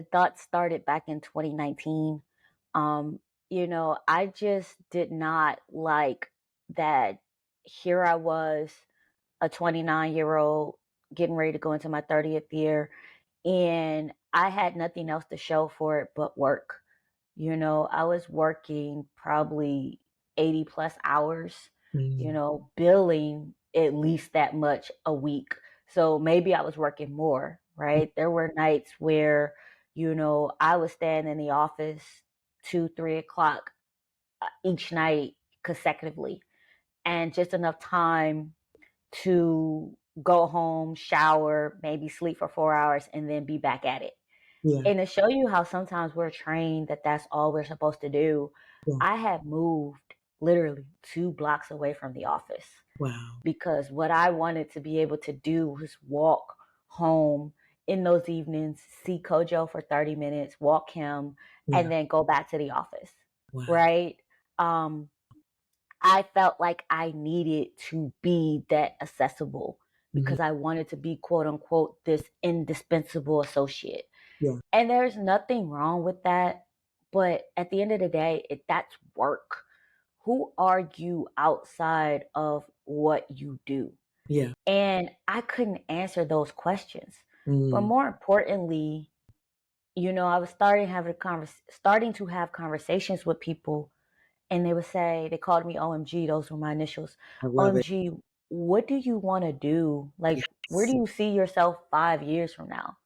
thoughts started back in 2019. Um, I just did not like that. Here I was, a 29-year-old, getting ready to go into my 30th year, and I had nothing else to show for it but work. I was working probably 80 plus hours, Mm, billing at least that much a week. So maybe I was working more, right? There were nights where, I was staying in the office 2, 3 o'clock each night consecutively, and just enough time to go home, shower, maybe sleep for 4 hours, and then be back at it. yeah, And to show you how sometimes we're trained that that's all we're supposed to do, yeah. I had moved literally 2 blocks away from the office Wow. because what I wanted to be able to do was walk home in those evenings, see Kojo for 30 minutes, walk him, Yeah, and then go back to the office, wow. right? Um, I felt like I needed to be that accessible Mhm. because I wanted to be, quote unquote, this indispensable associate. Yeah, And there's nothing wrong with that. But at the end of the day, that's work. Who are you outside of what you do? yeah. And I couldn't answer those questions. But Mm, more importantly, I was starting to have conversations with people, and they would say, they called me OMG, those were my initials. I love it. OMG, what do you want to do? Like, where do Yes. you see yourself 5 years from now?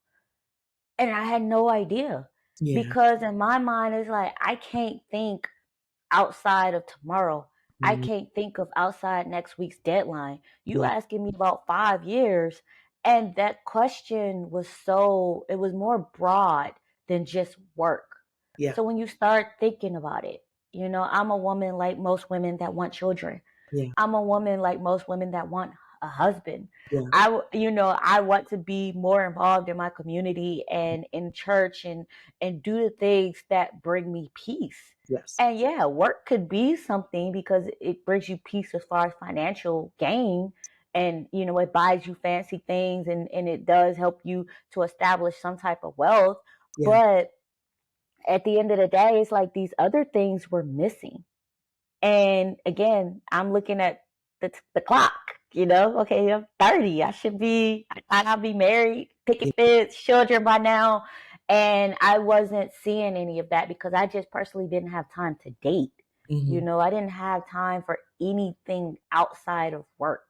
And I had no idea, Yeah. because in my mind, it's like, I can't think outside of tomorrow. I Mhm. can't think of outside next week's deadline. You Yeah, asking me about 5 years. And that question it was more broad than just work. yeah, So when you start thinking about it, I'm a woman like most women that want children. yeah, I'm a woman like most women that want a husband. yeah. I want to be more involved in my community and in church, and do the things that bring me peace. Yes. And yeah, work could be something because it brings you peace as far as financial gain. And, it buys you fancy things, and it does help you to establish some type of wealth. Yeah. But at the end of the day, it's like these other things were missing. And again, I'm looking at the clock, okay, I'm 30. I'll be married, Yeah. picket fence, children by now. And I wasn't seeing any of that because I just personally didn't have time to date. Mhm. I didn't have time for anything outside of work.